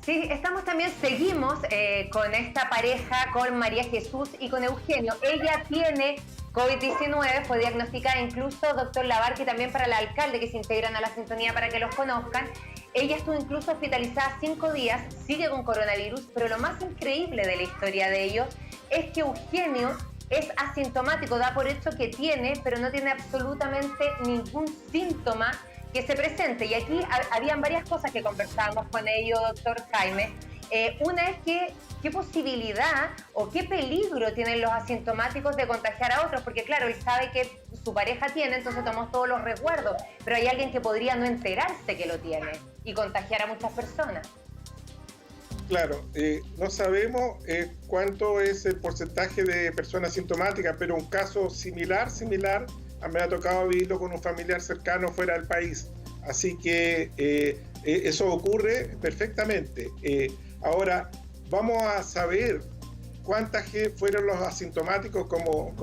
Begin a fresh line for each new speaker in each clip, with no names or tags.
Sí, seguimos con esta pareja, con María Jesús y con Eugenio. Ella tiene COVID-19, fue diagnosticada incluso, doctor Labarque, también para el alcalde que se integran a la sintonía para que los conozcan. Ella estuvo incluso hospitalizada 5 días, sigue con coronavirus, pero lo más increíble de la historia de ellos es que Eugenio es asintomático, da por hecho que tiene, pero no tiene absolutamente ningún síntoma que se presente. Y aquí habían varias cosas que conversábamos con ellos, doctor Jaime. Una es que qué posibilidad o qué peligro tienen los asintomáticos de contagiar a otros, porque claro, él sabe que su pareja tiene, entonces tomamos todos los resguardos, pero hay alguien que podría no enterarse que lo tiene y contagiar a muchas personas.
Claro, no sabemos cuánto es el porcentaje de personas sintomáticas, pero un caso similar, me ha tocado vivirlo con un familiar cercano fuera del país. Así que eso ocurre perfectamente. Ahora, vamos a saber cuántas fueron los asintomáticos como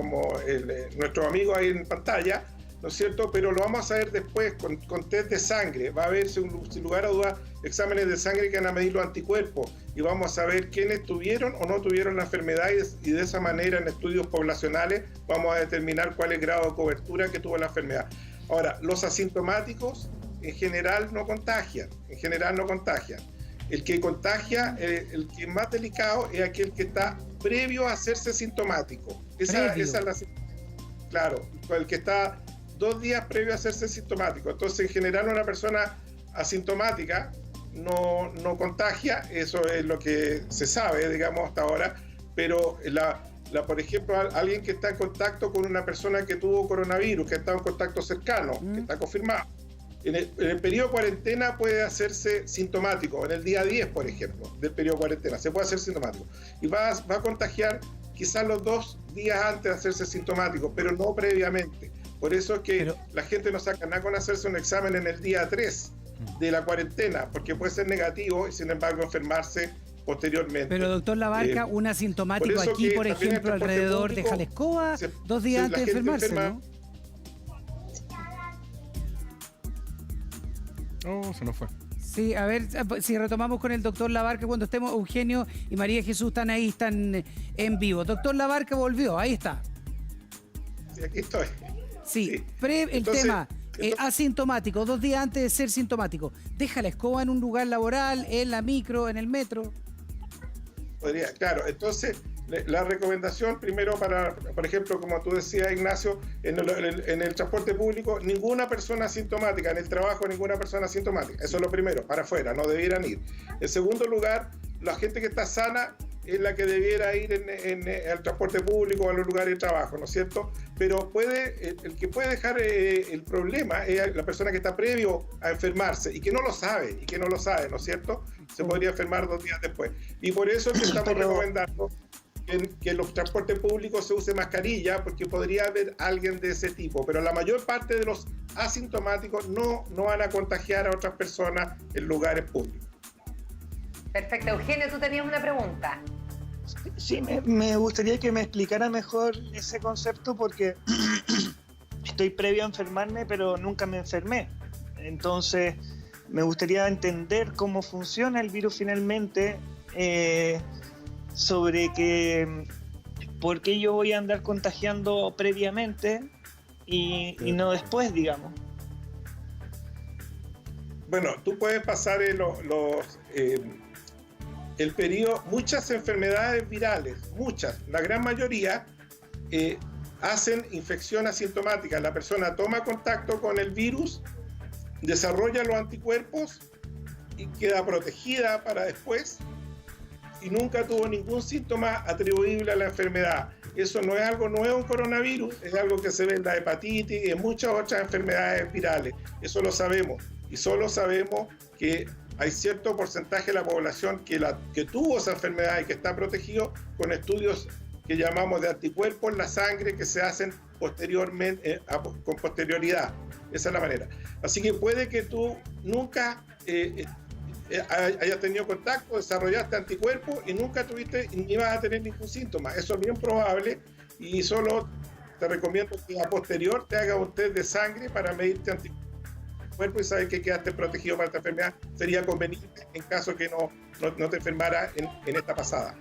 nuestro amigo ahí en pantalla, ¿no es cierto? Pero lo vamos a saber después con test de sangre. Va a haber, sin lugar a dudas, exámenes de sangre que van a medir los anticuerpos y vamos a saber quiénes tuvieron o no tuvieron la enfermedad y de esa manera en estudios poblacionales vamos a determinar cuál es el grado de cobertura que tuvo la enfermedad. Ahora, los asintomáticos en general no contagian. El que contagia, el que es más delicado es aquel que está previo a hacerse sintomático. Esa es la... Claro, el que está 2 días previo a hacerse sintomático. Entonces, en general, una persona asintomática no contagia, eso es lo que se sabe, digamos, hasta ahora, pero por ejemplo, alguien que está en contacto con una persona que tuvo coronavirus, que está en contacto cercano, que está confirmado, en el periodo de cuarentena puede hacerse sintomático, en el día 10, por ejemplo, del periodo de cuarentena, se puede hacer sintomático. Y va a contagiar quizás los 2 días antes de hacerse sintomático, pero no previamente. Por eso es que la gente no saca nada con hacerse un examen en el día 3 de la cuarentena, porque puede ser negativo y sin embargo enfermarse posteriormente.
Pero doctor Labarca, un asintomático aquí, por ejemplo, alrededor de Jalescoa, 2 días antes de enfermarse, ¿no?
Oh, se nos fue.
Sí, a ver si retomamos con el doctor Labarca cuando estemos. Eugenio y María Jesús están ahí, están en vivo. Doctor Labarca volvió, ahí está.
Sí, aquí estoy.
Sí. El tema asintomático, 2 días antes de ser sintomático. ¿Deja la escoba en un lugar laboral, en la micro, en el metro?
Podría, claro. Entonces, la recomendación primero para, por ejemplo, como tú decías, Ignacio, en el transporte público, ninguna persona asintomática, en el trabajo ninguna persona asintomática. Eso es lo primero, para afuera, no debieran ir. En segundo lugar, la gente que está sana es la que debiera ir en el transporte público o a los lugares de trabajo, ¿no es cierto? Pero el que puede dejar el problema es la persona que está previo a enfermarse y que no lo sabe, ¿no es cierto? Se podría enfermar 2 días después. Y por eso es que estamos recomendando que en los transportes públicos se use mascarilla, porque podría haber alguien de ese tipo, pero la mayor parte de los asintomáticos no van a contagiar a otras personas en lugares públicos.
Perfecto. Eugenio, tú tenías una pregunta.
Sí, me gustaría que me explicara mejor ese concepto porque estoy previo a enfermarme, pero nunca me enfermé. Entonces, me gustaría entender cómo funciona el virus finalmente, sobre por qué yo voy a andar contagiando previamente y no después, digamos.
Bueno, tú puedes pasar el periodo, muchas enfermedades virales, la gran mayoría hacen infección asintomática. La persona toma contacto con el virus, desarrolla los anticuerpos y queda protegida para después y nunca tuvo ningún síntoma atribuible a la enfermedad. Eso no es algo nuevo en coronavirus, es algo que se ve en la hepatitis y en muchas otras enfermedades virales. Eso lo sabemos y solo sabemos que hay cierto porcentaje de la población que tuvo esa enfermedad y que está protegido con estudios que llamamos de anticuerpos en la sangre que se hacen posteriormente, con posterioridad. Esa es la manera. Así que puede que tú nunca hayas tenido contacto, desarrollaste anticuerpos y nunca tuviste ni vas a tener ningún síntoma. Eso es bien probable y solo te recomiendo que a posterior te hagas un test de sangre para medirte anticuerpos. anticuerpos y sabes que quedaste protegido para esta enfermedad, sería conveniente en caso que no te enfermara en esta pasada.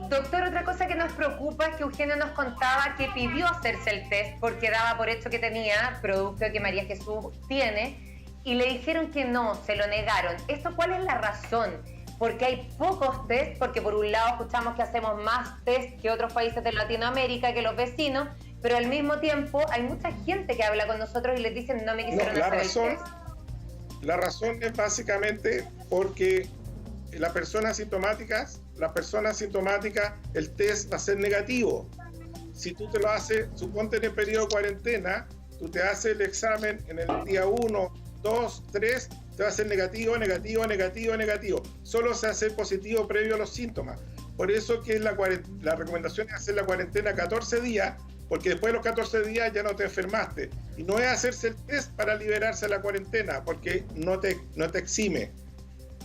Doctor, otra cosa que nos preocupa es que Eugenio nos contaba que pidió hacerse el test porque daba por hecho que tenía producto que María Jesús tiene y le dijeron que no, se lo negaron. ¿Esto cuál es la razón? Porque hay pocos test, porque por un lado escuchamos que hacemos más test que otros países de Latinoamérica, que los vecinos, pero al mismo tiempo hay mucha gente que habla con nosotros y les dicen no me quisieron hacer el test.
La razón es básicamente porque las personas sintomáticas, el test va a ser negativo. Si tú te lo haces, suponte en el periodo de cuarentena, tú te haces el examen en el día 1, 2, 3, te va a ser negativo. Solo se hace positivo previo a los síntomas. Por eso que la recomendación es hacer la cuarentena 14 días, porque después de los 14 días ya no te enfermaste. Y no es hacerse el test para liberarse de la cuarentena, porque no te exime.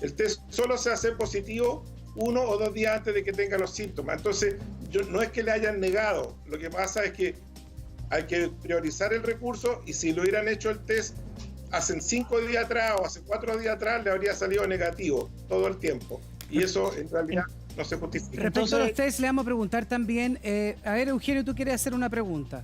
El test solo se hace positivo 1 o 2 días antes de que tenga los síntomas. Entonces, no es que le hayan negado. Lo que pasa es que hay que priorizar el recurso y si lo hubieran hecho el test hace 5 días atrás o hace 4 días atrás, le habría salido negativo todo el tiempo. Y eso en realidad no se justifica.
Respecto a los test, le vamos a preguntar también. A ver, Eugenio, tú quieres hacer una pregunta.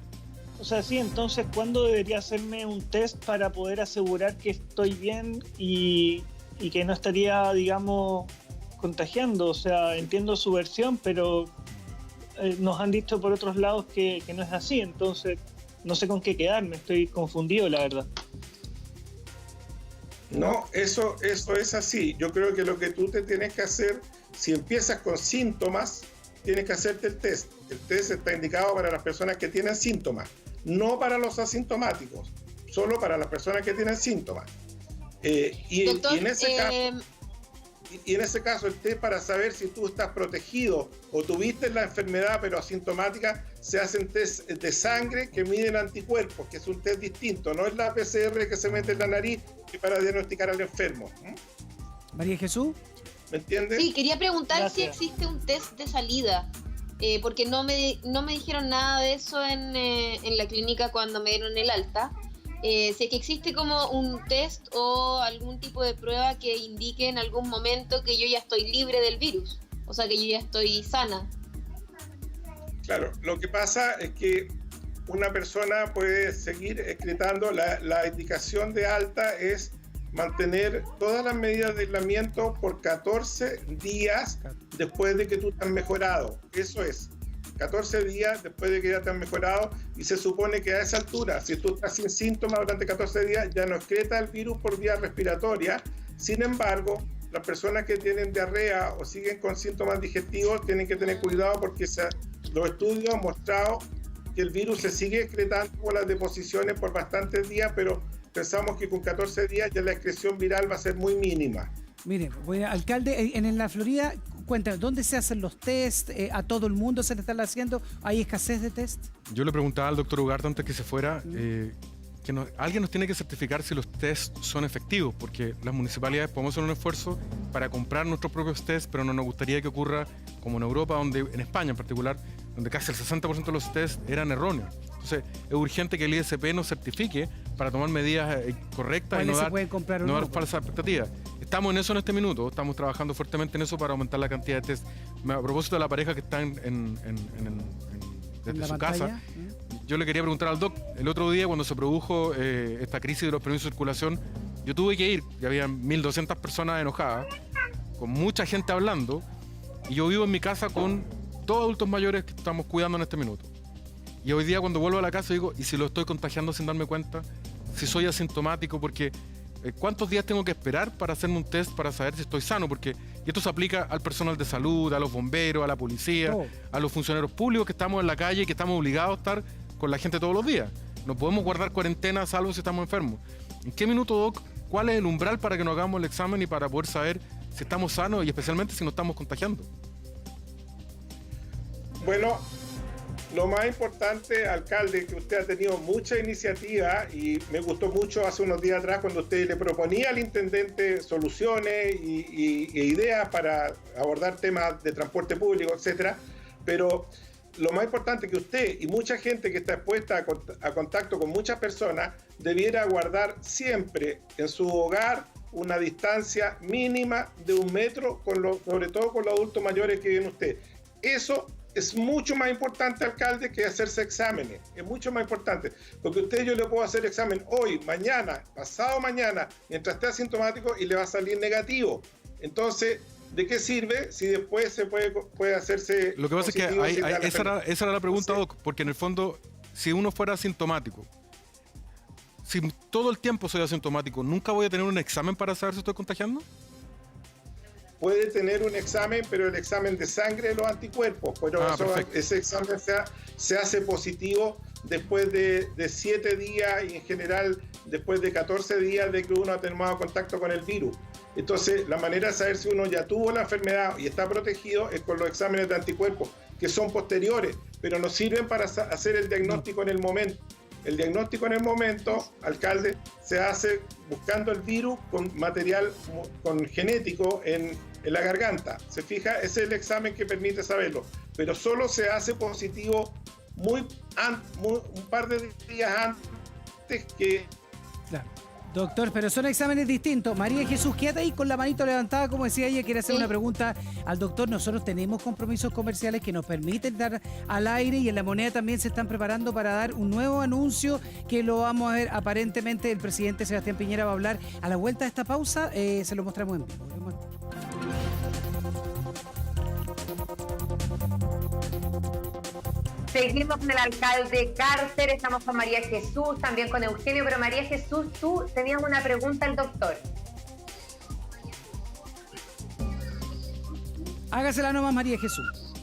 O sea, sí, entonces, ¿cuándo debería hacerme un test para poder asegurar que estoy bien y que no estaría, digamos, contagiando? O sea, entiendo su versión, pero nos han dicho por otros lados que no es así, entonces no sé con qué quedarme, estoy confundido, la verdad.
No, eso es así. Yo creo que lo que tú te tienes que hacer, si empiezas con síntomas, tienes que hacerte el test. El test está indicado para las personas que tienen síntomas, no para los asintomáticos, solo para las personas que tienen síntomas.
Doctor,
y en ese caso el test para saber si tú estás protegido o tuviste la enfermedad pero asintomática, se hacen test de sangre que miden anticuerpos, que es un test distinto, no es la PCR que se mete en la nariz para diagnosticar al enfermo.
María Jesús.
¿Me entiendes?
Sí, quería preguntar
Gracias.
si existe un test de salida, porque no me dijeron nada de eso en la clínica cuando me dieron el alta. Si es que existe como un test o algún tipo de prueba que indique en algún momento que yo ya estoy libre del virus, o sea que yo ya estoy sana.
Claro, lo que pasa es que una persona puede seguir excretando, la indicación de alta es mantener todas las medidas de aislamiento por 14 días después de que tú te has mejorado. Eso es. 14 días después de que ya te han mejorado y se supone que a esa altura, si tú estás sin síntomas durante 14 días, ya no excreta el virus por vía respiratoria. Sin embargo, las personas que tienen diarrea o siguen con síntomas digestivos tienen que tener cuidado porque los estudios han mostrado que el virus se sigue excretando por las deposiciones por bastantes días, pero pensamos que con 14 días ya la excreción viral va a ser muy mínima.
Mire, alcalde, en la Florida, cuéntame, ¿dónde se hacen los test? ¿A todo el mundo se le están haciendo? ¿Hay escasez de test?
Yo le preguntaba al doctor Ugarte antes que se fuera, alguien nos tiene que certificar si los test son efectivos, porque las municipalidades podemos hacer un esfuerzo para comprar nuestros propios test, pero no nos gustaría que ocurra como en Europa, en España en particular, donde casi el 60% de los test eran erróneos. Entonces, es urgente que el ISP nos certifique para tomar medidas correctas y no dar falsas expectativas. Estamos en eso en este minuto, estamos trabajando fuertemente en eso para aumentar la cantidad de test. A propósito de la pareja que está desde su casa, yo le quería preguntar al doc, el otro día cuando se produjo esta crisis de los permisos de circulación, yo tuve que ir, ya había 1.200 personas enojadas, con mucha gente hablando, y yo vivo en mi casa con 2 adultos mayores que estamos cuidando en este minuto. Y hoy día cuando vuelvo a la casa digo, ¿y si lo estoy contagiando sin darme cuenta? Si soy asintomático, porque ¿cuántos días tengo que esperar para hacerme un test para saber si estoy sano? Porque y esto se aplica al personal de salud, a los bomberos, a la policía, a los funcionarios públicos que estamos en la calle y que estamos obligados a estar con la gente todos los días. No podemos guardar cuarentena salvo si estamos enfermos. ¿En qué minuto, doc, cuál es el umbral para que nos hagamos el examen y para poder saber si estamos sanos y especialmente si nos estamos contagiando?
Bueno, lo más importante, alcalde, que usted ha tenido mucha iniciativa y me gustó mucho hace unos días atrás cuando usted le proponía al intendente soluciones e ideas para abordar temas de transporte público, etcétera. Pero lo más importante es que usted y mucha gente que está expuesta a contacto con muchas personas debiera guardar siempre en su hogar una distancia mínima de 1 metro, sobre todo con los adultos mayores que viven usted. Eso es mucho más importante, alcalde, que hacerse exámenes. Es mucho más importante. Porque yo le puedo hacer examen hoy, mañana, pasado mañana, mientras esté asintomático y le va a salir negativo. Entonces, ¿de qué sirve si después se puede hacerse?
Lo que pasa es que esa era la pregunta, Doc, porque en el fondo, si uno fuera asintomático, si todo el tiempo soy asintomático, ¿nunca voy a tener un examen para saber si estoy contagiando?
Puede tener un examen, pero el examen de sangre de los anticuerpos, pero ese examen se hace positivo después de 7 días y en general después de 14 días de que uno ha tomado contacto con el virus. Entonces, la manera de saber si uno ya tuvo la enfermedad y está protegido es con los exámenes de anticuerpos, que son posteriores, pero nos sirven para hacer el diagnóstico en el momento. El diagnóstico en el momento, alcalde, se hace buscando el virus con material con genético en la garganta. Se fija, ese es el examen que permite saberlo, pero solo se hace positivo un par de días antes que...
Claro. Doctor, pero son exámenes distintos. María Jesús, quédate ahí con la manito levantada, como decía ella, quiere hacer una pregunta al doctor. Nosotros tenemos compromisos comerciales que nos permiten dar al aire y en La Moneda también se están preparando para dar un nuevo anuncio que lo vamos a ver. Aparentemente el presidente Sebastián Piñera va a hablar a la vuelta de esta pausa. Se lo mostramos en vivo.
Seguimos con el alcalde Carter, estamos con María Jesús, también con Eugenio, pero María Jesús, tú tenías una pregunta al doctor.
Hágasela nomás, María Jesús.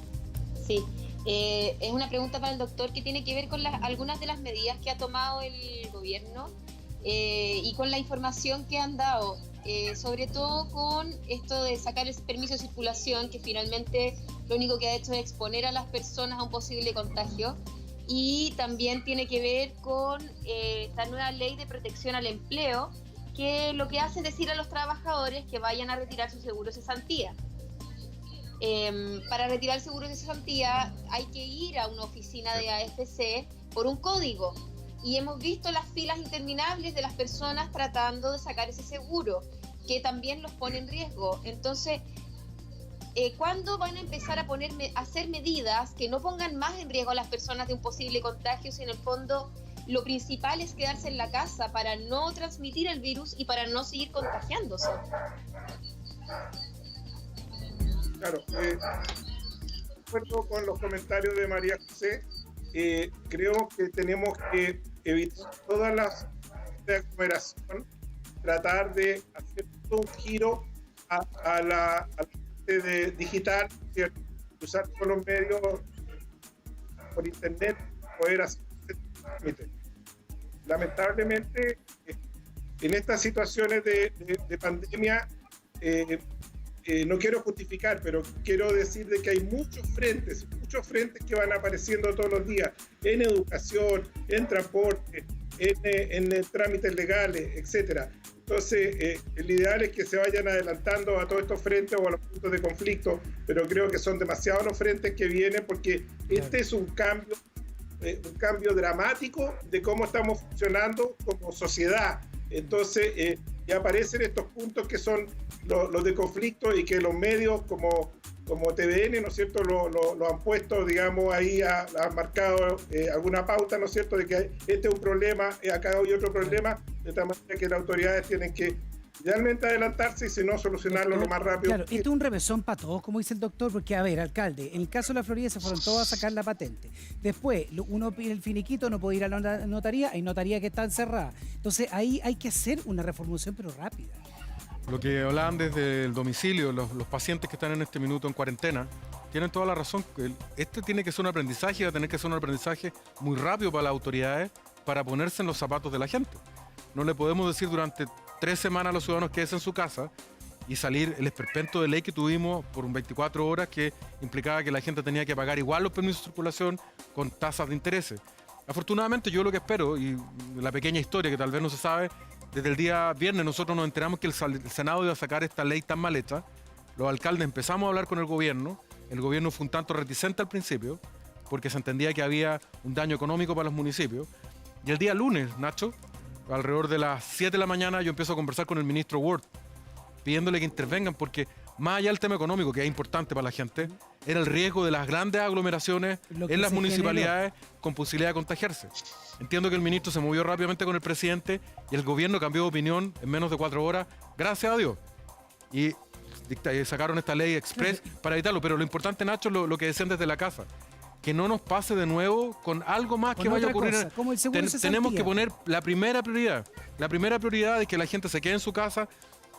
Sí, es una pregunta para el doctor que tiene que ver con algunas de las medidas que ha tomado el gobierno y con la información que han dado, sobre todo con esto de sacar el permiso de circulación, que finalmente lo único que ha hecho es exponer a las personas a un posible contagio, y también tiene que ver con esta nueva ley de protección al empleo, que lo que hace es decir a los trabajadores que vayan a retirar sus seguros de cesantía. Para retirar seguros de cesantía hay que ir a una oficina de AFC por un código, y hemos visto las filas interminables de las personas tratando de sacar ese seguro, que también los pone en riesgo. Entonces, ¿cuándo van a empezar a hacer medidas que no pongan más en riesgo a las personas de un posible contagio, si en el fondo lo principal es quedarse en la casa para no transmitir el virus y para no seguir contagiándose?
Claro, de acuerdo con los comentarios de María José, creo que tenemos que evitar todas las de aglomeración, tratar de hacer todo un giro a la de digital, ¿cierto? Usar todos los medios por internet, poder hacer trámite. Lamentablemente, en estas situaciones de pandemia, no quiero justificar, pero quiero decir de que hay muchos frentes que van apareciendo todos los días, en educación, en transporte, en trámites legales, etcétera. Entonces, el ideal es que se vayan adelantando a todos estos frentes o a los puntos de conflicto, pero creo que son demasiados los frentes que vienen, porque este es un cambio dramático de cómo estamos funcionando como sociedad. Entonces, ya aparecen estos puntos que son los de conflicto y que los medios como TVN, ¿no es cierto?, lo han puesto, digamos, ahí han marcado alguna pauta, ¿no es cierto?, de que este es un problema, acá hay otro problema, de tal manera que las autoridades tienen que idealmente adelantarse y si no, solucionarlo lo más rápido.
Claro, esto es un revésón para todos, como dice el doctor, porque, a ver, alcalde, en el caso de la Florida se fueron todos a sacar la patente. Después, uno pide el finiquito, no puede ir a la notaría, hay notaría que está encerrada. Entonces, ahí hay que hacer una reformulación, pero rápida.
Lo que hablaban desde el domicilio, los pacientes que están en este minuto en cuarentena, tienen toda la razón. Este tiene que ser un aprendizaje, va a tener que ser un aprendizaje muy rápido para las autoridades para ponerse en los zapatos de la gente. No le podemos decir durante 3 semanas a los ciudadanos que es en su casa y salir el esperpento de ley que tuvimos por 24 horas que implicaba que la gente tenía que pagar igual los permisos de circulación con tasas de intereses. Afortunadamente yo lo que espero, y la pequeña historia que tal vez no se sabe, desde el día viernes nosotros nos enteramos que el Senado iba a sacar esta ley tan mal hecha. Los alcaldes empezamos a hablar con el gobierno fue un tanto reticente al principio, porque se entendía que había un daño económico para los municipios. Y el día lunes, Nacho, alrededor de las 7 de la mañana, yo empiezo a conversar con el ministro Ward, pidiéndole que intervengan, porque más allá del tema económico, que es importante para la gente, era el riesgo de las grandes aglomeraciones en las municipalidades con posibilidad de contagiarse. Entiendo que el ministro se movió rápidamente con el presidente y el gobierno cambió de opinión en menos de 4 horas, gracias a Dios. Y sacaron esta ley express para evitarlo. Pero lo importante, Nacho, lo que decían desde la casa, que no nos pase de nuevo con algo más que vaya a ocurrir.
Cosa, como el seguro de
tenemos
cesantía.
que poner la primera prioridad. La primera prioridad es que la gente se quede en su casa.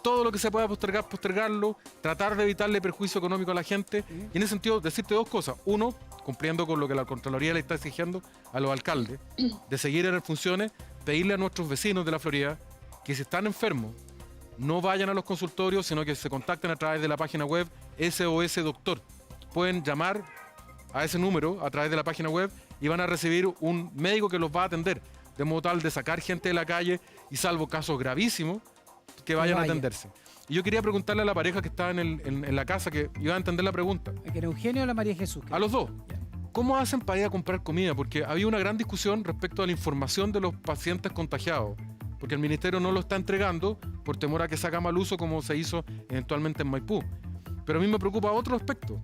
Todo lo que se pueda postergar, postergarlo, tratar de evitarle perjuicio económico a la gente. Y en ese sentido, decirte 2 cosas. Uno, cumpliendo con lo que la Contraloría le está exigiendo a los alcaldes, de seguir en funciones, pedirle a nuestros vecinos de la Florida que si están enfermos, no vayan a los consultorios, sino que se contacten a través de la página web SOS Doctor. Pueden llamar a ese número a través de la página web y van a recibir un médico que los va a atender, de modo tal de sacar gente de la calle y, salvo casos gravísimos, que vayan a atenderse. Y yo quería preguntarle a la pareja que estaba en la casa, que iba a entender la pregunta.
¿Que era Eugenio o la María Jesús?
A los dos. ¿Cómo hacen para ir a comprar comida? Porque había una gran discusión respecto a la información de los pacientes contagiados, porque el ministerio no lo está entregando por temor a que se haga mal uso, como se hizo eventualmente en Maipú. Pero a mí me preocupa otro aspecto.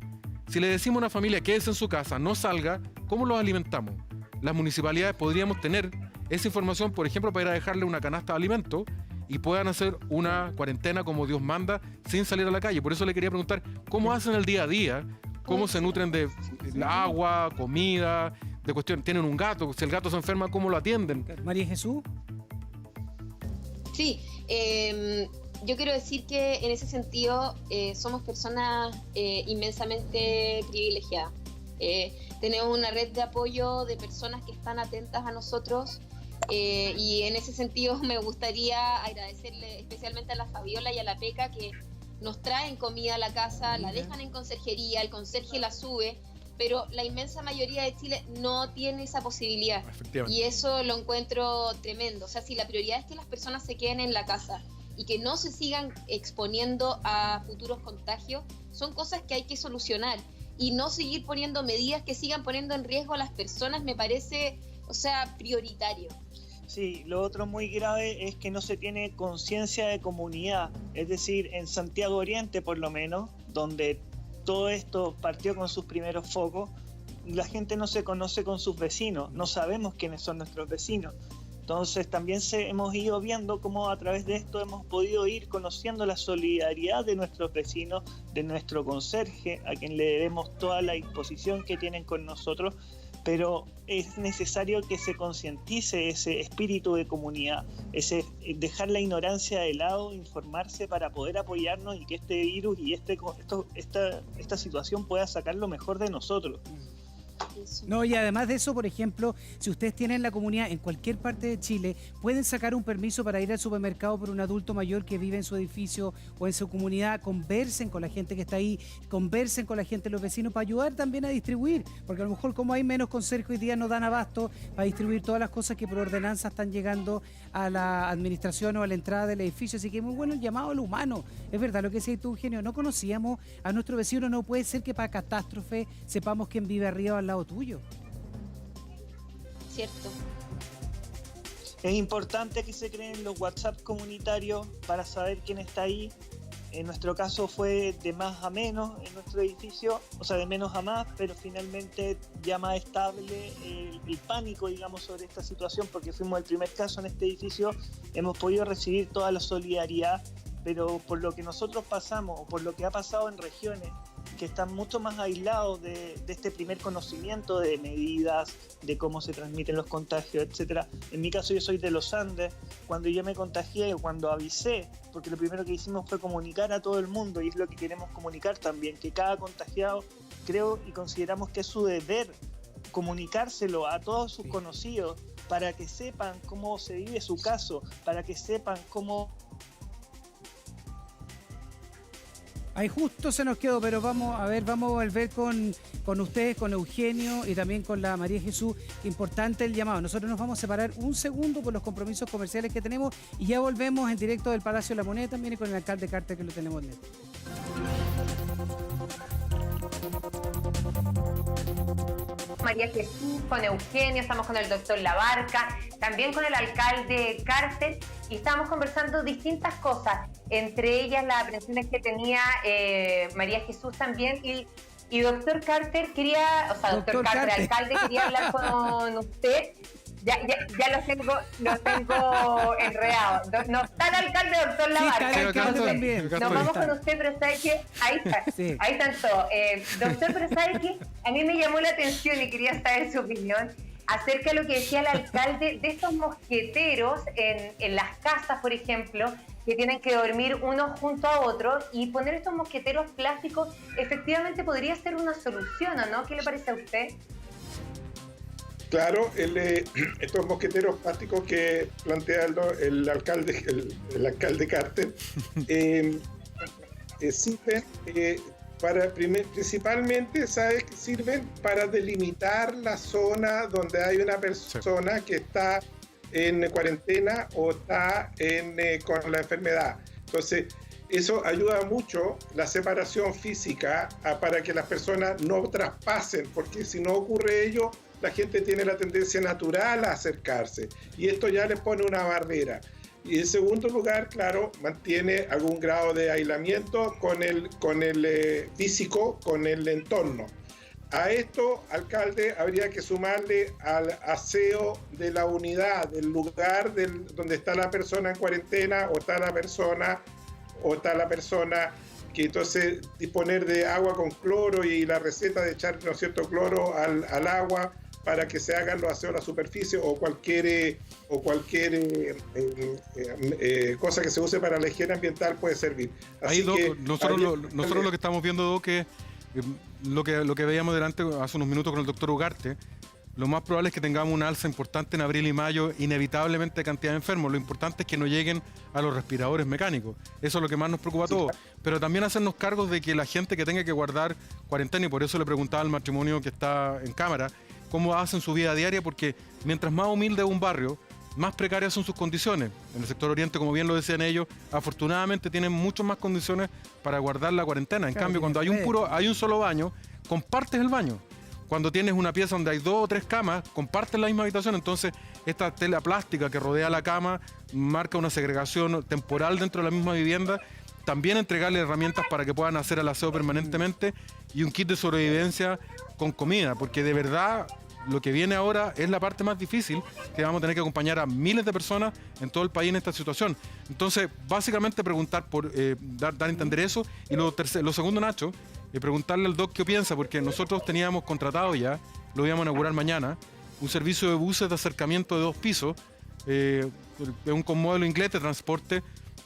Si le decimos a una familia quédese en su casa, no salga, ¿cómo los alimentamos? Las municipalidades podríamos tener esa información, por ejemplo, para ir a dejarle una canasta de alimentos y puedan hacer una cuarentena como Dios manda sin salir a la calle. Por eso le quería preguntar, ¿cómo hacen el día a día? ¿Cómo se nutren de agua, comida, de cuestión? ¿Tienen un gato? Si el gato se enferma, ¿cómo lo atienden?
María Jesús.
Sí, yo quiero decir que en ese sentido somos personas inmensamente privilegiadas. Tenemos una red de apoyo de personas que están atentas a nosotros y en ese sentido me gustaría agradecerle especialmente a la Fabiola y a la Peca que nos traen comida a la casa, la dejan en conserjería, el conserje la sube, pero la inmensa mayoría de Chile no tiene esa posibilidad y eso lo encuentro tremendo. O sea, si la prioridad es que las personas se queden en la casa y que no se sigan exponiendo a futuros contagios, son cosas que hay que solucionar y no seguir poniendo medidas que sigan poniendo en riesgo a las personas me parece, o sea, prioritario.
Sí, lo otro muy grave es que no se tiene conciencia de comunidad, es decir, en Santiago Oriente por lo menos, donde todo esto partió con sus primeros focos, la gente no se conoce con sus vecinos, no sabemos quiénes son nuestros vecinos. Entonces también hemos ido viendo cómo a través de esto hemos podido ir conociendo la solidaridad de nuestros vecinos, de nuestro conserje, a quien le debemos toda la disposición que tienen con nosotros, pero es necesario que se concientice ese espíritu de comunidad, ese dejar la ignorancia de lado, informarse para poder apoyarnos y que este virus y esta situación pueda sacar lo mejor de nosotros.
No, y además de eso, por ejemplo, si ustedes tienen la comunidad en cualquier parte de Chile, pueden sacar un permiso para ir al supermercado por un adulto mayor que vive en su edificio o en su comunidad, conversen con la gente que está ahí, conversen con la gente, los vecinos, para ayudar también a distribuir, porque a lo mejor como hay menos conserje hoy día no dan abasto para distribuir todas las cosas que por ordenanza están llegando a la administración o a la entrada del edificio, así que es muy bueno el llamado al humano. Es verdad lo que decías tú, Eugenio, no conocíamos a nuestro vecino, no puede ser que para catástrofe sepamos quién vive arriba o al lado tuyo.
Cierto.
Es importante que se creen los WhatsApp comunitarios para saber quién está ahí. En nuestro caso fue de más a menos en nuestro edificio, o sea, de menos a más, pero finalmente ya más estable el pánico, digamos, sobre esta situación, porque fuimos el primer caso en este edificio, hemos podido recibir toda la solidaridad, pero por lo que nosotros pasamos, o por lo que ha pasado en regiones que están mucho más aislados de este primer conocimiento de medidas, de cómo se transmiten los contagios, etcétera. En mi caso yo soy de los Andes, cuando yo me contagié, cuando avisé, porque lo primero que hicimos fue comunicar a todo el mundo y es lo que queremos comunicar también, que cada contagiado creo y consideramos que es su deber comunicárselo a todos sus conocidos para que sepan cómo se vive su caso, para que sepan cómo...
Ahí justo se nos quedó, pero vamos a volver con ustedes, con Eugenio y también con la María Jesús. Importante el llamado. Nosotros nos vamos a separar un segundo por los compromisos comerciales que tenemos y ya volvemos en directo del Palacio de la Moneda también y con el alcalde Carter que lo tenemos en
María Jesús, con Eugenio, estamos con el doctor Labarca, también con el alcalde Carter, y estamos conversando distintas cosas, entre ellas las aprensiones que tenía María Jesús también, y doctor Carter quería, o sea, doctor Carter, alcalde, quería hablar con usted. Ya los tengo enredados. No está el alcalde, doctor Labarca.
Sí, alcalde también.
Nos vamos con usted, pero ¿sabe qué? Ahí está.
Sí.
Ahí están todos. Doctor, pero ¿sabe qué? A mí me llamó la atención y quería saber su opinión acerca de lo que decía el alcalde de estos mosqueteros en las casas, por ejemplo, que tienen que dormir unos junto a otros, y poner estos mosqueteros plásticos efectivamente podría ser una solución, ¿o no? ¿Qué le parece a usted?
Claro, estos mosqueteros plásticos que plantea el alcalde Carter sirven principalmente, ¿sabes? Sirven para delimitar la zona donde hay una persona que está en cuarentena o está con la enfermedad. Entonces, eso ayuda mucho la separación física para que las personas no traspasen, porque si no ocurre ello, la gente tiene la tendencia natural a acercarse, y esto ya les pone una barrera. Y en segundo lugar, claro, mantiene algún grado de aislamiento con el físico, con el entorno. A esto, alcalde, habría que sumarle al aseo de la unidad, del lugar donde está la persona en cuarentena, o está la persona que entonces disponer de agua con cloro, y la receta de echar, ¿no es cierto?, cloro al agua para que se hagan los aseos a la superficie, o cualquier cosa que se use para la higiene ambiental puede servir. Así
ahí, Doc,
que,
nosotros lo que estamos viendo, Doc, es lo que veíamos delante hace unos minutos con el doctor Ugarte. Lo más probable es que tengamos una alza importante en abril y mayo, inevitablemente, de cantidad de enfermos. Lo importante es que no lleguen a los respiradores mecánicos. Eso es lo que más nos preocupa a todos. Pero también hacernos cargos de que la gente que tenga que guardar cuarentena, y por eso le preguntaba al matrimonio que está en cámara, cómo hacen su vida diaria, porque mientras más humilde es un barrio, más precarias son sus condiciones. En el sector oriente, como bien lo decían ellos, afortunadamente tienen muchas más condiciones para guardar la cuarentena. En cambio, cuando hay un solo baño, compartes el baño. Cuando tienes una pieza donde hay 2 o 3 camas, compartes la misma habitación. Entonces, esta tela plástica que rodea la cama marca una segregación temporal dentro de la misma vivienda. También entregarle herramientas para que puedan hacer el aseo permanentemente, y un kit de sobrevivencia con comida, porque de verdad lo que viene ahora es la parte más difícil, que vamos a tener que acompañar a miles de personas en todo el país en esta situación. Entonces, básicamente preguntar dar a entender eso. Y lo segundo, Nacho, preguntarle al doc qué piensa, porque nosotros teníamos contratado ya, lo íbamos a inaugurar mañana, un servicio de buses de acercamiento de 2 pisos, un modelo inglés de transporte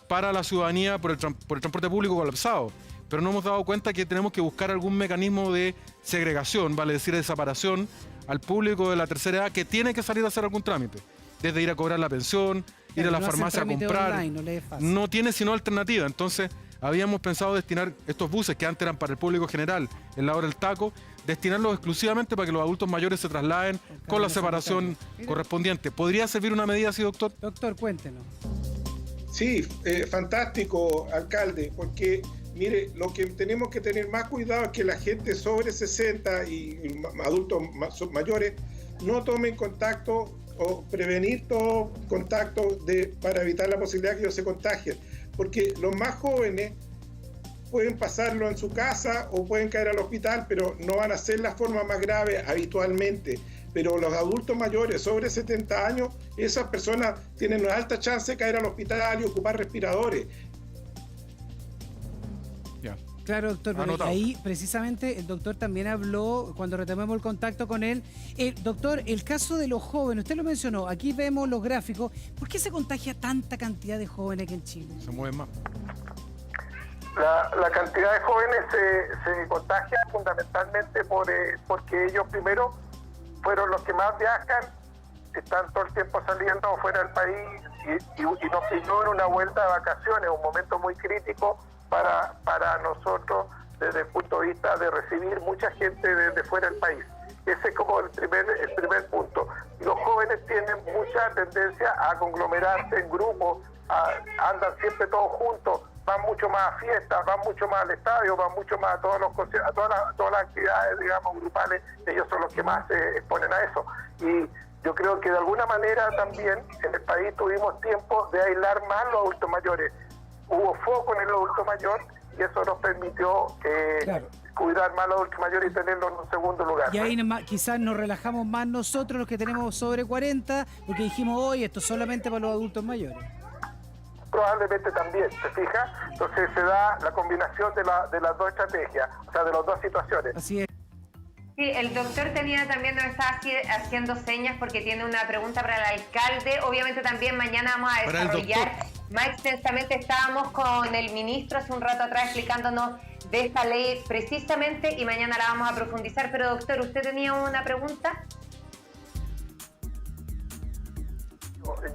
para la ciudadanía por el transporte público colapsado. Pero no hemos dado cuenta que tenemos que buscar algún mecanismo de segregación, vale decir, de separación al público de la tercera edad que tiene que salir a hacer algún trámite. Desde ir a cobrar la pensión, ir a la farmacia a comprar.
Online,
no tiene sino alternativa. Entonces, habíamos pensado destinar estos buses, que antes eran para el público general, en la hora del taco, destinarlos exclusivamente para que los adultos mayores se trasladen con la separación correspondiente. ¿Podría servir una medida así, doctor?
Doctor, cuéntenos.
Sí, fantástico, alcalde, porque mire, lo que tenemos que tener más cuidado es que la gente sobre 60 y adultos mayores no tomen contacto, o prevenir todo contacto para evitar la posibilidad que ellos se contagien, porque los más jóvenes pueden pasarlo en su casa o pueden caer al hospital, pero no van a ser la forma más grave habitualmente. Pero los adultos mayores sobre 70 años, esas personas tienen una alta chance de caer al hospital y ocupar respiradores.
Claro, doctor, pero ahí precisamente el doctor también habló, cuando retomemos el contacto con él. Doctor, el caso de los jóvenes, usted lo mencionó, aquí vemos los gráficos. ¿Por qué se contagia tanta cantidad de jóvenes aquí en Chile?
Se mueven más.
La cantidad de jóvenes se contagia fundamentalmente porque ellos primero fueron los que más viajan, están todo el tiempo saliendo fuera del país y nos pilló en una vuelta de vacaciones, un momento muy crítico para nosotros desde el punto de vista de recibir mucha gente desde fuera del país. Ese es como el primer punto. Los jóvenes tienen mucha tendencia a conglomerarse en grupos, andan siempre todos juntos, van mucho más a fiestas, van mucho más al estadio, van mucho más a todos los a todas las actividades, digamos, grupales. Ellos son los que más se exponen a eso. Y yo creo que de alguna manera también en el país tuvimos tiempo de aislar más los adultos mayores. Hubo foco en el adulto mayor y eso nos permitió cuidar más a los adultos mayores y tenerlos en un segundo lugar.
Y ahí quizás nos relajamos más nosotros los que tenemos sobre 40, porque dijimos, hoy esto es solamente para los adultos mayores.
Probablemente también, ¿se fija? Entonces se da la combinación de las dos estrategias, o sea, de las dos situaciones.
Así es.
Sí, el doctor también nos está haciendo señas porque tiene una pregunta para el alcalde. Obviamente también mañana vamos a desarrollar más extensamente. Estábamos con el ministro hace un rato atrás explicándonos de esta ley precisamente y mañana la vamos a profundizar. Pero doctor, ¿usted tenía una pregunta?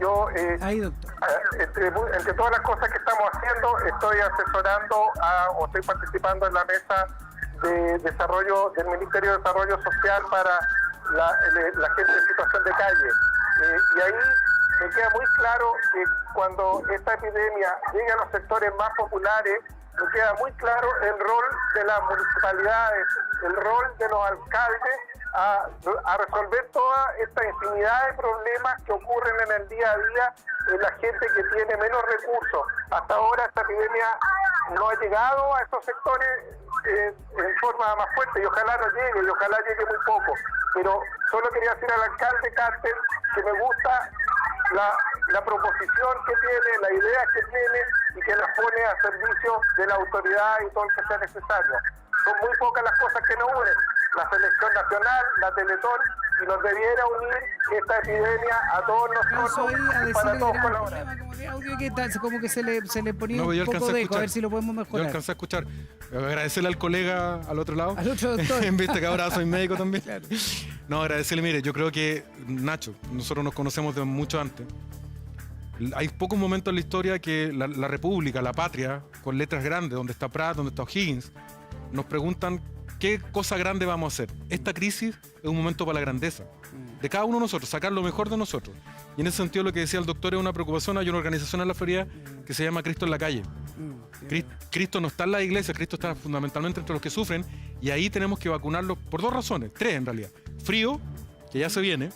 Yo,
Ahí, doctor.
entre todas las cosas que estamos haciendo, estoy asesorando o estoy participando en la mesa de desarrollo del Ministerio de Desarrollo Social para la gente en situación de calle. Y ahí me queda muy claro que cuando esta epidemia llegue a los sectores más populares, me queda muy claro el rol de las municipalidades, el rol de los alcaldes a resolver toda esta infinidad de problemas que ocurren en el día a día en la gente que tiene menos recursos. Hasta ahora esta epidemia no ha llegado a estos sectores en forma más fuerte y ojalá no llegue, y ojalá llegue muy poco. Pero solo quería decir al alcalde Carter que me gusta la proposición que tiene, la idea que tiene y que las pone a servicio de la autoridad y todo lo que sea necesario. Son muy pocas las cosas que nos unen. La selección nacional, la Teletón, y nos debiera unir esta epidemia a todos nosotros y para todos colaborar.
Como que se le ponía
No,
un poco de eco, a ver si lo podemos
Yo
mejorar.
alcancé a escuchar. Agradecerle al colega al otro lado.
Al otro doctor.
Viste que ahora soy médico también.
Claro.
No, agradecerle, mire, yo creo que, Nacho, nosotros nos conocemos de mucho antes. Hay pocos momentos en la historia que la República, la patria, con letras grandes, donde está Prat, donde está O'Higgins, nos preguntan qué cosa grande vamos a hacer. Esta crisis es un momento para la grandeza de cada uno de nosotros, sacar lo mejor de nosotros. Y en ese sentido lo que decía el doctor es una preocupación. Hay una organización en la Florida que se llama Cristo en la Calle. Cristo no está en la iglesia, Cristo está fundamentalmente entre los que sufren, y ahí tenemos que vacunarlos por dos razones, tres en realidad. Frío, que ya se viene;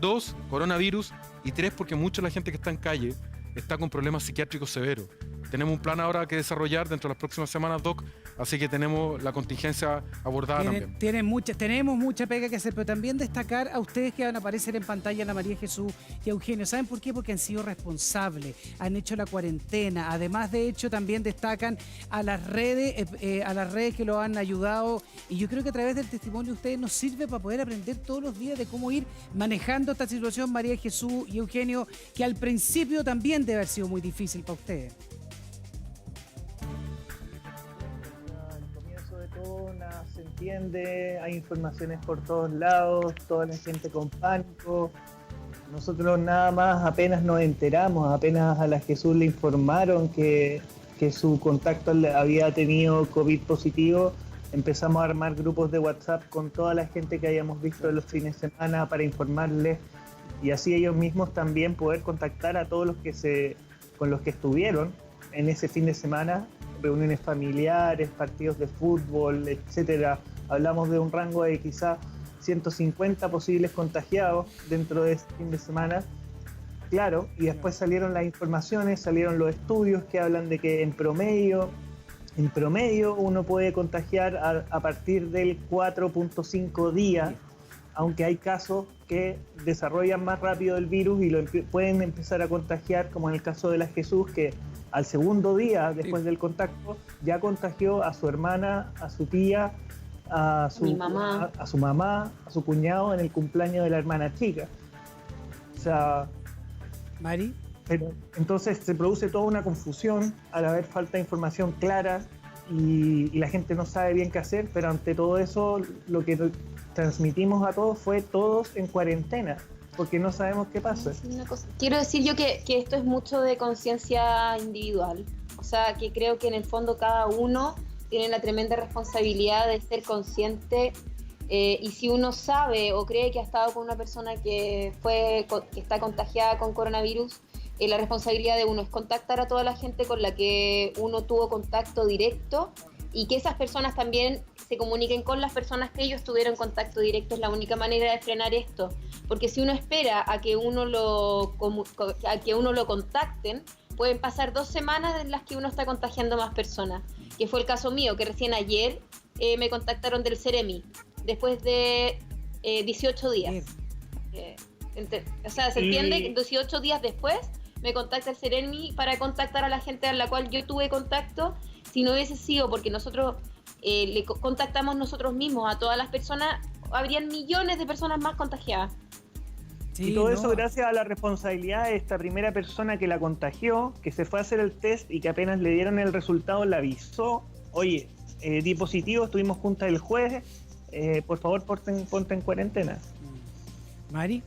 2, coronavirus; y 3, porque mucha de la gente que está en calle está con problemas psiquiátricos severos. Tenemos un plan ahora que desarrollar dentro de las próximas semanas, Doc, así que tenemos la contingencia abordada también.
Tenemos mucha pega que hacer, pero también destacar a ustedes que van a aparecer en pantalla, Ana María Jesús y Eugenio. ¿Saben por qué? Porque han sido responsables, han hecho la cuarentena. Además, de hecho, también destacan a las redes que lo han ayudado. Y yo creo que a través del testimonio de ustedes nos sirve para poder aprender todos los días de cómo ir manejando esta situación, María Jesús y Eugenio, que al principio también debe haber sido muy difícil para ustedes.
Nada se entiende, hay informaciones por todos lados, toda la gente con pánico. Nosotros nada más apenas nos enteramos, apenas a la Jesús le informaron que su contacto había tenido COVID positivo, empezamos a armar grupos de WhatsApp con toda la gente que hayamos visto en los fines de semana para informarles y así ellos mismos también poder contactar a todos los con los que estuvieron en ese fin de semana, reuniones familiares, partidos de fútbol, etcétera. Hablamos de un rango de quizás 150 posibles contagiados dentro de este fin de semana. Claro, y después salieron las informaciones, salieron los estudios que hablan de que en promedio uno puede contagiar a partir del 4.5 días, aunque hay casos que desarrollan más rápido el virus y pueden empezar a contagiar, como en el caso de la Jesús, que al segundo día después del contacto ya contagió a su hermana, a su tía, a su mamá, a su cuñado en el cumpleaños de la hermana chica. O sea,
Mari.
Pero entonces se produce toda una confusión al haber falta de información clara y la gente no sabe bien qué hacer, pero ante todo eso lo que transmitimos a todos fue todos en cuarentena, porque no sabemos qué pasa.
Quiero decir yo que esto es mucho de conciencia individual, o sea, que creo que en el fondo cada uno tiene la tremenda responsabilidad de ser consciente, y si uno sabe o cree que ha estado con una persona que está contagiada con coronavirus, la responsabilidad de uno es contactar a toda la gente con la que uno tuvo contacto directo y que esas personas también se comuniquen con las personas que ellos tuvieron contacto directo. Es la única manera de frenar esto, porque si uno espera a que uno lo contacten, pueden pasar 2 semanas en las que uno está contagiando más personas, que fue el caso mío, que recién ayer me contactaron del Ceremi, después de 18 días. O sea, se entiende que 18 días después me contacta el Ceremi para contactar a la gente a la cual yo tuve contacto. Si no hubiese sido porque nosotros le contactamos nosotros mismos a todas las personas, habrían millones de personas más contagiadas.
Sí, y todo eso gracias a la responsabilidad de esta primera persona que la contagió, que se fue a hacer el test y que apenas le dieron el resultado le avisó: oye, di positivo, estuvimos juntas el jueves, por favor ponte en cuarentena.
Mari.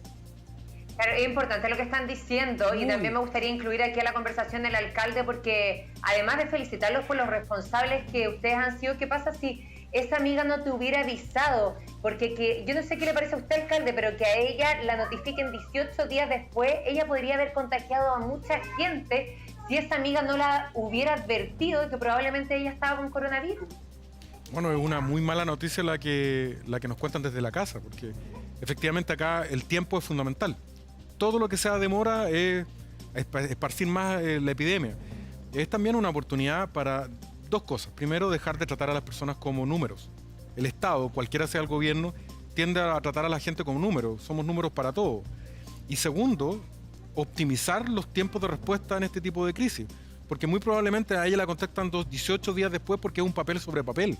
Claro, es importante lo que están diciendo y también me gustaría incluir aquí a la conversación del alcalde, porque además de felicitarlos por los responsables que ustedes han sido, ¿qué pasa si esa amiga no te hubiera avisado? Porque yo no sé qué le parece a usted, alcalde, pero que a ella la notifiquen 18 días después, ella podría haber contagiado a mucha gente si esa amiga no la hubiera advertido de que probablemente ella estaba con coronavirus.
Bueno, es una muy mala noticia la que nos cuentan desde la casa, porque efectivamente acá el tiempo es fundamental. Todo lo que sea demora es esparcir más la epidemia. Es también una oportunidad para 2 cosas. Primero, dejar de tratar a las personas como números. El Estado, cualquiera sea el gobierno, tiende a tratar a la gente como números. Somos números para todo. Y segundo, optimizar los tiempos de respuesta en este tipo de crisis. Porque muy probablemente a ella la contactan 18 días después porque es un papel sobre papel.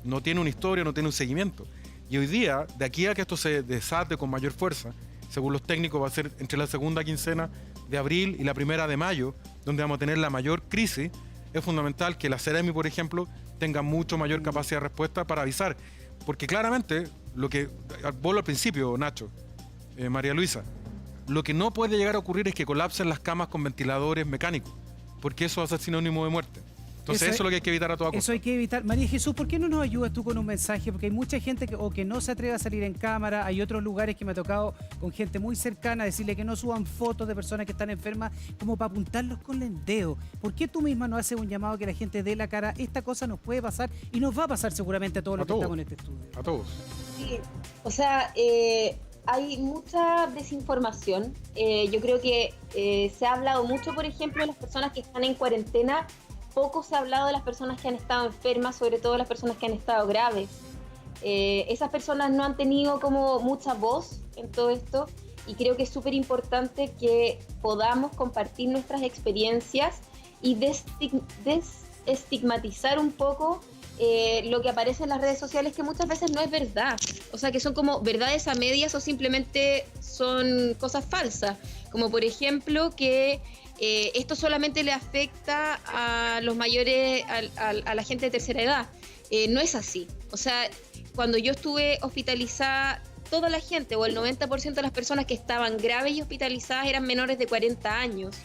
No tiene una historia, no tiene un seguimiento. Y hoy día, de aquí a que esto se desate con mayor fuerza, según los técnicos va a ser entre la segunda quincena de abril y la primera de mayo, donde vamos a tener la mayor crisis, es fundamental que la Ceremi, por ejemplo, tenga mucho mayor capacidad de respuesta para avisar. Porque claramente, lo que vuelvo al principio, Nacho, María Luisa, lo que no puede llegar a ocurrir es que colapsen las camas con ventiladores mecánicos, porque eso va a ser sinónimo de muerte. Entonces eso es lo que hay que evitar a toda costa.
Eso hay que evitar. María Jesús, ¿por qué no nos ayudas tú con un mensaje? Porque hay mucha gente que no se atreve a salir en cámara. Hay otros lugares que me ha tocado con gente muy cercana decirle que no suban fotos de personas que están enfermas como para apuntarlos con el dedo. ¿Por qué tú misma no haces un llamado a que la gente dé la cara? Esta cosa nos puede pasar y nos va a pasar seguramente a todos los que estamos en este estudio.
A todos.
Sí, o sea, hay mucha desinformación. Yo creo que se ha hablado mucho, por ejemplo, de las personas que están en cuarentena. Poco se ha hablado de las personas que han estado enfermas, sobre todo las personas que han estado graves. Esas personas no han tenido como mucha voz en todo esto y creo que es súper importante que podamos compartir nuestras experiencias y desestigmatizar un poco lo que aparece en las redes sociales, que muchas veces no es verdad. O sea, que son como verdades a medias o simplemente son cosas falsas. Como por ejemplo que esto solamente le afecta a los mayores, a la gente de tercera edad. No es así. O sea, cuando yo estuve hospitalizada, toda la gente o el 90% de las personas que estaban graves y hospitalizadas eran menores de 40 años.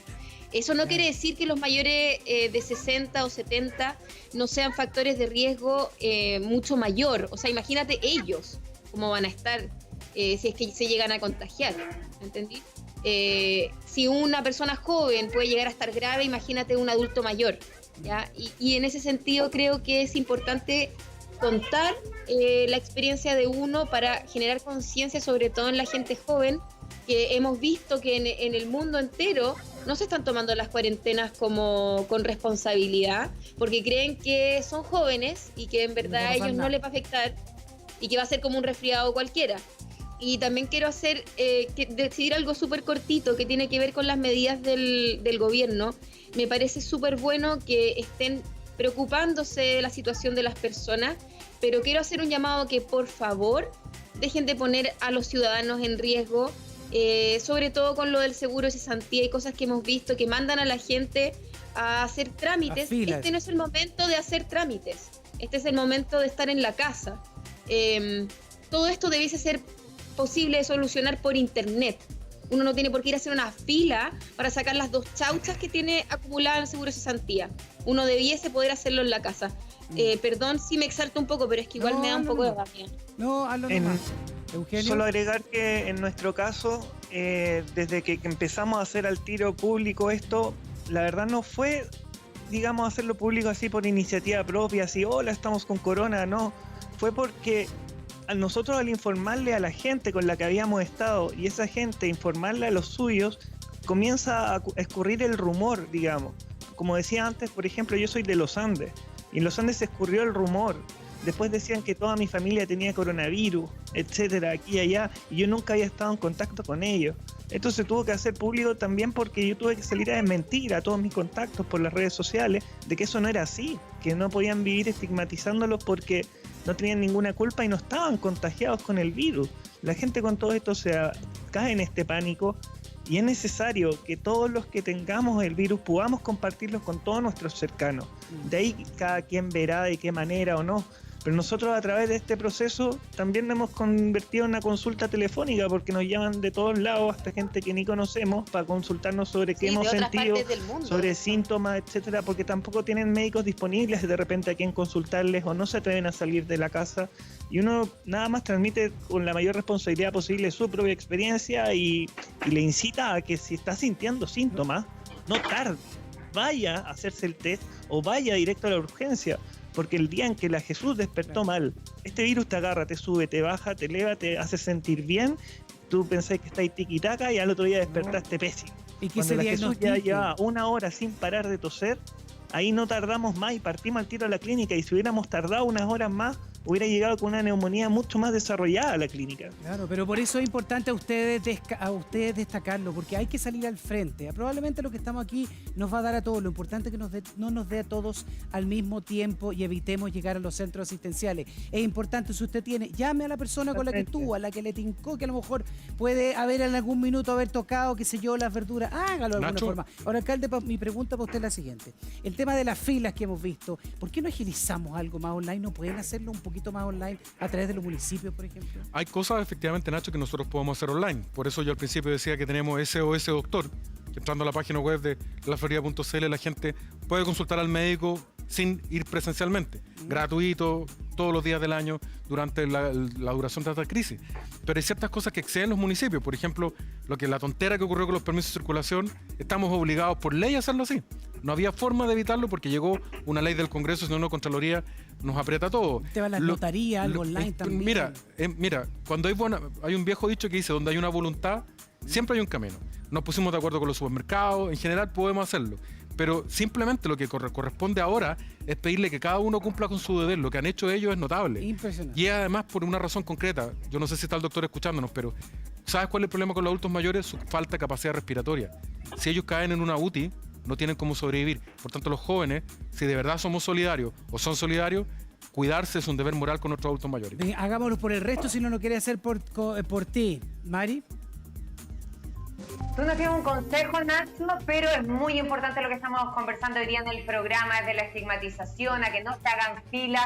Eso no quiere decir que los mayores de 60 o 70 no sean factores de riesgo mucho mayor. O sea, imagínate ellos cómo van a estar si es que se llegan a contagiar. ¿Entendí? Si una persona joven puede llegar a estar grave, imagínate un adulto mayor, ¿ya? Y en ese sentido creo que es importante contar la experiencia de uno para generar conciencia, sobre todo en la gente joven, que hemos visto que en el mundo entero no se están tomando las cuarentenas como con responsabilidad, porque creen que son jóvenes y que en verdad a ellos no les va a afectar y que va a ser como un resfriado cualquiera. Y también quiero decidir algo súper cortito que tiene que ver con las medidas del gobierno. Me parece súper bueno que estén preocupándose de la situación de las personas, pero quiero hacer un llamado que por favor dejen de poner a los ciudadanos en riesgo, sobre todo con lo del seguro de cesantía y cosas que hemos visto que mandan a la gente a hacer trámites. Este no es el momento de hacer trámites, este es el momento de estar en la casa. Todo esto debiese ser posible de solucionar por internet. Uno no tiene por qué ir a hacer una fila para sacar las 2 chauchas que tiene acumuladas en el seguro de cesantía. Uno debiese poder hacerlo en la casa. Perdón si me exalto un poco, pero es que igual me da un poco de rabia.
No, hazlo nomás. Eugenio.
Solo agregar que en nuestro caso desde que empezamos a hacer al tiro público esto, la verdad no fue, digamos, hacerlo público así por iniciativa propia, así, hola, estamos con corona, no. Fue porque a nosotros, al informarle a la gente con la que habíamos estado y esa gente informarle a los suyos, comienza a escurrir el rumor, digamos. Como decía antes, por ejemplo, yo soy de los Andes y en los Andes se escurrió el rumor. Después decían que toda mi familia tenía coronavirus, etcétera, aquí y allá, y yo nunca había estado en contacto con ellos. Esto se tuvo que hacer público también porque yo tuve que salir a desmentir a todos mis contactos por las redes sociales de que eso no era así, que no podían vivir estigmatizándolos porque no tenían ninguna culpa y no estaban contagiados con el virus. La gente con todo esto cae en este pánico y es necesario que todos los que tengamos el virus podamos compartirlo con todos nuestros cercanos. De ahí cada quien verá de qué manera o no. Pero nosotros a través de este proceso también nos hemos convertido en una consulta telefónica porque nos llaman de todos lados, hasta gente que ni conocemos, para consultarnos sobre qué hemos sentido, sobre síntomas, etcétera, porque tampoco tienen médicos disponibles de repente a quien consultarles o no se atreven a salir de la casa. Y uno nada más transmite con la mayor responsabilidad posible su propia experiencia y le incita a que si está sintiendo síntomas, no tarde, vaya a hacerse el test o vaya directo a la urgencia. Porque el día en que la Jesús despertó mal, este virus te agarra, te sube, te baja, te eleva, te hace sentir bien, tú pensás que estáis tiquitaca y al otro día despertaste pésimo.
¿Y que
cuando la Jesús ya lleva 1 hora sin parar de toser, ahí no tardamos más y partimos al tiro a la clínica, y si hubiéramos tardado unas horas más, hubiera llegado con una neumonía mucho más desarrollada a la clínica.
Claro, pero por eso es importante a ustedes destacarlo, porque hay que salir al frente. Probablemente lo que estamos aquí nos va a dar a todos. Lo importante es que no nos dé a todos al mismo tiempo y evitemos llegar a los centros asistenciales. Es importante, si usted tiene, llame a la persona con la que estuvo, a la que le tincó, que a lo mejor puede haber en algún minuto haber tocado, qué sé yo, las verduras. Hágalo de alguna forma. Ahora, alcalde, mi pregunta para usted es la siguiente. El tema de las filas que hemos visto, ¿por qué no agilizamos algo más online? ¿No pueden hacerlo un poquito más online a través de los municipios, por ejemplo?
Hay cosas, efectivamente, Nacho, que nosotros podemos hacer online. Por eso yo al principio decía que tenemos SOS Doctor. Entrando a la página web de laflorida.cl, la gente puede consultar al médico sin ir presencialmente. Gratuito, todos los días del año, durante la duración de esta crisis. Pero hay ciertas cosas que exceden los municipios. Por ejemplo, la tontera que ocurrió con los permisos de circulación, estamos obligados por ley a hacerlo así. No había forma de evitarlo porque llegó una ley del Congreso, si no, la Contraloría nos aprieta todo.
Te va a la notaría, algo online también.
Mira, cuando hay un viejo dicho que dice, donde hay una voluntad, siempre hay un camino. Nos pusimos de acuerdo con los supermercados, en general podemos hacerlo. Pero simplemente lo que corresponde ahora es pedirle que cada uno cumpla con su deber. Lo que han hecho ellos es notable.
Impresionante.
Y además por una razón concreta. Yo no sé si está el doctor escuchándonos, pero ¿sabes cuál es el problema con los adultos mayores? Su falta de capacidad respiratoria. Si ellos caen en una UTI, no tienen cómo sobrevivir. Por tanto, los jóvenes, si de verdad somos solidarios o son solidarios, cuidarse es un deber moral con nuestros adultos mayores.
Bien, hagámoslo por el resto si no lo quiere hacer por ti. Mari.
Tú nos tienes un consejo, Nacho, pero es muy importante lo que estamos conversando hoy día en el programa, de la estigmatización, a que no se hagan filas.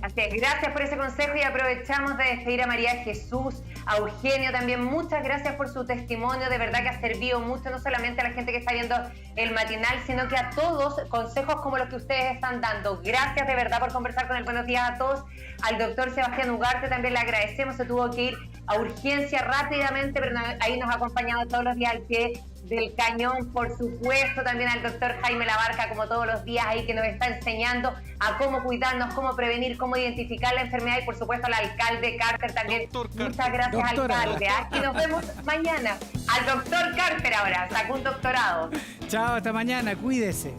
Así es, gracias por ese consejo y aprovechamos de despedir a María Jesús, a Eugenio también. Muchas gracias por su testimonio, de verdad que ha servido mucho, no solamente a la gente que está viendo el matinal, sino que a todos, consejos como los que ustedes están dando. Gracias de verdad por conversar con el Buenos Días a Todos. Al doctor Sebastián Ugarte también le agradecemos, se tuvo que ir a urgencia rápidamente, pero ahí nos ha acompañado todos los días al pie del cañón, por supuesto, también al doctor Jaime Labarca, como todos los días ahí, que nos está enseñando a cómo cuidarnos, cómo prevenir, cómo identificar la enfermedad, y por supuesto al alcalde Carter también. Muchas gracias, alcalde. Y nos vemos mañana. Al doctor Carter ahora, sacó un doctorado.
Chao, hasta mañana, cuídese.